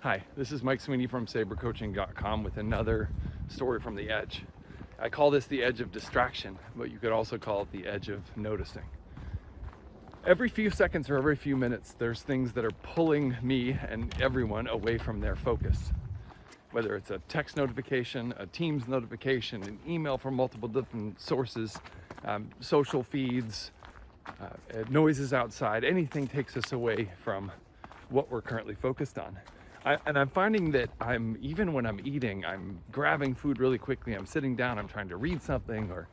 Hi, this is Mike Sweeney from sabercoaching.com with another story from the edge. I call this the edge of distraction, but you could also call it the edge of noticing. Every few seconds or every few minutes, there's things that are pulling me and everyone away from their focus. Whether it's a text notification, a Teams notification, an email from multiple different sources, social feeds, noises outside, anything takes us away from what we're currently focused on. And I'm finding that even when I'm eating, I'm grabbing food really quickly, I'm sitting down, I'm trying to read something, and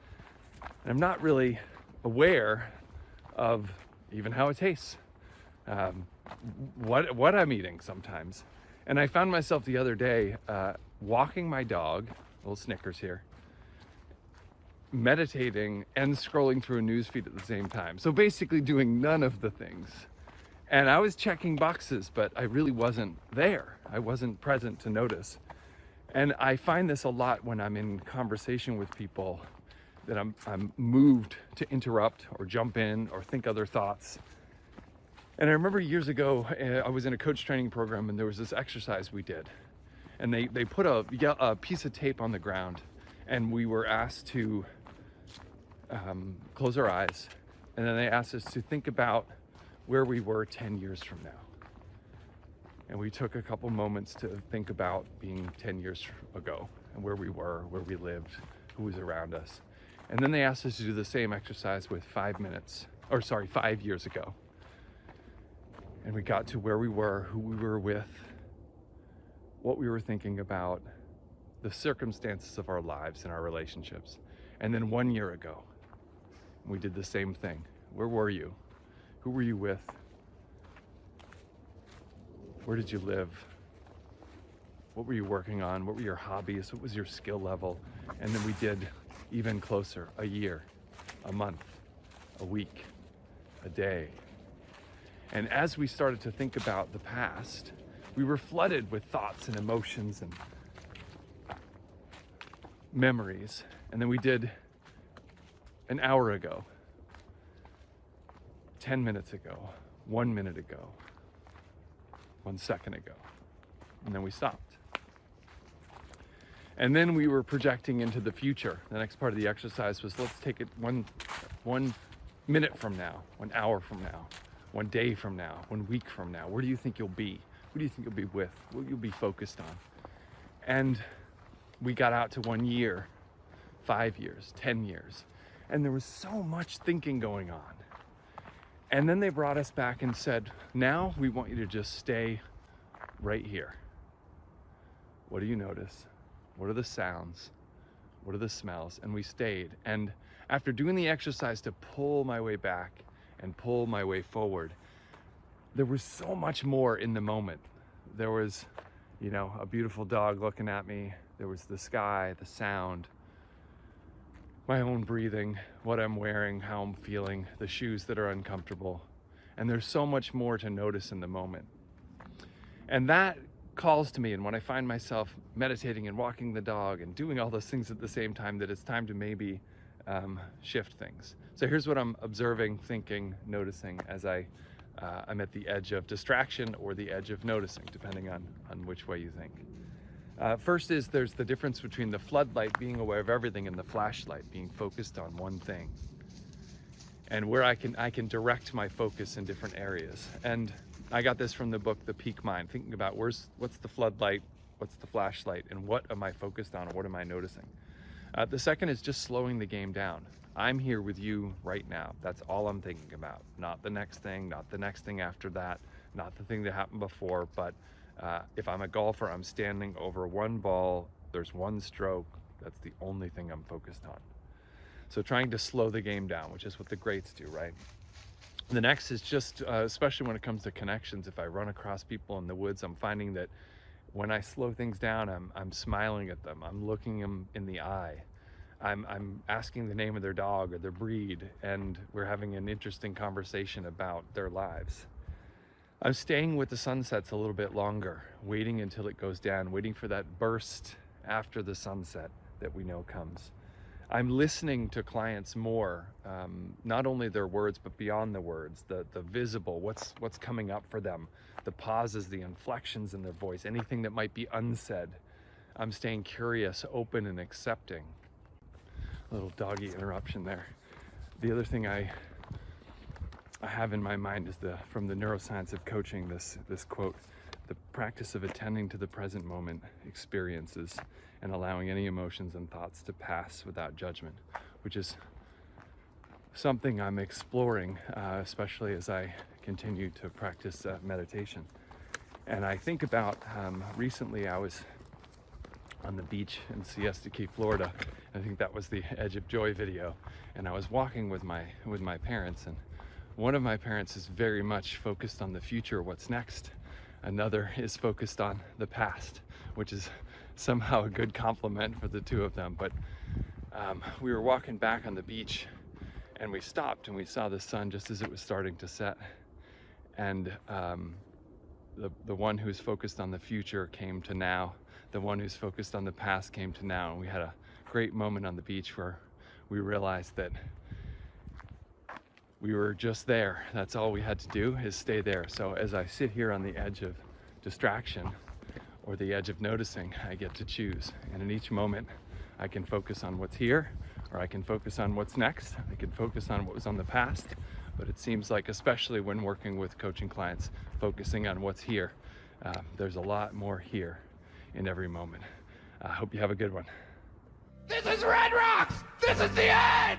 I'm not really aware of even how it tastes, what I'm eating sometimes. And I found myself the other day walking my dog, little Snickers here, meditating and scrolling through a news feed at the same time. So basically doing none of the things. And I was checking boxes, but I really wasn't there. I wasn't present to notice. And I find this a lot when I'm in conversation with people, that I'm moved to interrupt or jump in or think other thoughts. And I remember years ago, I was in a coach training program and there was this exercise we did. And they put a piece of tape on the ground and we were asked to close our eyes. And then they asked us to think about where we were 10 years from now. And we took a couple moments to think about being 10 years ago and where we were, where we lived, who was around us. And then they asked us to do the same exercise with 5 years ago. And we got to where we were, who we were with, what we were thinking about, the circumstances of our lives and our relationships. And then 1 year ago, we did the same thing. Where were you? Who were you with? Where did you live? What were you working on? What were your hobbies? What was your skill level? And then we did even closer, a year, a month, a week, a day. And as we started to think about the past, we were flooded with thoughts and emotions and memories. And then we did an hour ago, 10 minutes ago, 1 minute ago, 1 second ago, and then we stopped. And then we were projecting into the future. The next part of the exercise was, let's take it one minute from now, 1 hour from now, 1 day from now, 1 week from now. Where do you think you'll be? Who do you think you'll be with? What you'll be focused on? And we got out to 1 year, 5 years, 10 years, and there was so much thinking going on. And then they brought us back and said, now we want you to just stay right here. What do you notice? What are the sounds? What are the smells? And we stayed. And after doing the exercise to pull my way back and pull my way forward, there was so much more in the moment. There was, a beautiful dog looking at me. There was the sky, the sound, my own breathing, what I'm wearing, how I'm feeling, the shoes that are uncomfortable. And there's so much more to notice in the moment. And that calls to me, and when I find myself meditating and walking the dog and doing all those things at the same time, that it's time to maybe shift things. So here's what I'm observing, thinking, noticing as I'm at the edge of distraction or the edge of noticing, depending on which way you think. First is there's the difference between the floodlight, being aware of everything, and the flashlight, being focused on one thing. And where I can direct my focus in different areas. And I got this from the book, The Peak Mind, thinking about what's the floodlight, what's the flashlight, and what am I focused on, or what am I noticing? The second is just slowing the game down. I'm here with you right now. That's all I'm thinking about. Not the next thing, not the next thing after that, not the thing that happened before, but if I'm a golfer, I'm standing over one ball, there's one stroke, that's the only thing I'm focused on. So trying to slow the game down, which is what the greats do, right? The next is just, especially when it comes to connections, if I run across people in the woods, I'm finding that when I slow things down, I'm smiling at them, I'm looking them in the eye, I'm asking the name of their dog or their breed, and we're having an interesting conversation about their lives. I'm staying with the sunsets a little bit longer, waiting until it goes down, waiting for that burst after the sunset that we know comes. I'm listening to clients more, not only their words, but beyond the words, the visible, what's coming up for them, the pauses, the inflections in their voice, anything that might be unsaid. I'm staying curious, open, and accepting. A little doggy interruption there. The other thing I have in my mind is from the neuroscience of coaching, this quote: the practice of attending to the present moment experiences and allowing any emotions and thoughts to pass without judgment, which is something I'm exploring, especially as I continue to practice meditation. And I think about, recently I was on the beach in Siesta Key, Florida. I think that was the Edge of Joy video. And I was walking with my parents, and one of my parents is very much focused on the future, what's next. Another is focused on the past, which is somehow a good compliment for the two of them. But we were walking back on the beach, and we stopped and we saw the sun just as it was starting to set. And the one who's focused on the future came to now. The one who's focused on the past came to now. And we had a great moment on the beach where we realized that we were just there. That's all we had to do, is stay there. So as I sit here on the edge of distraction or the edge of noticing, I get to choose. And in each moment, I can focus on what's here, or I can focus on what's next. I can focus on what was on the past. But it seems like, especially when working with coaching clients, focusing on what's here, there's a lot more here in every moment. I hope you have a good one. This is Red Rocks! This is the Edge!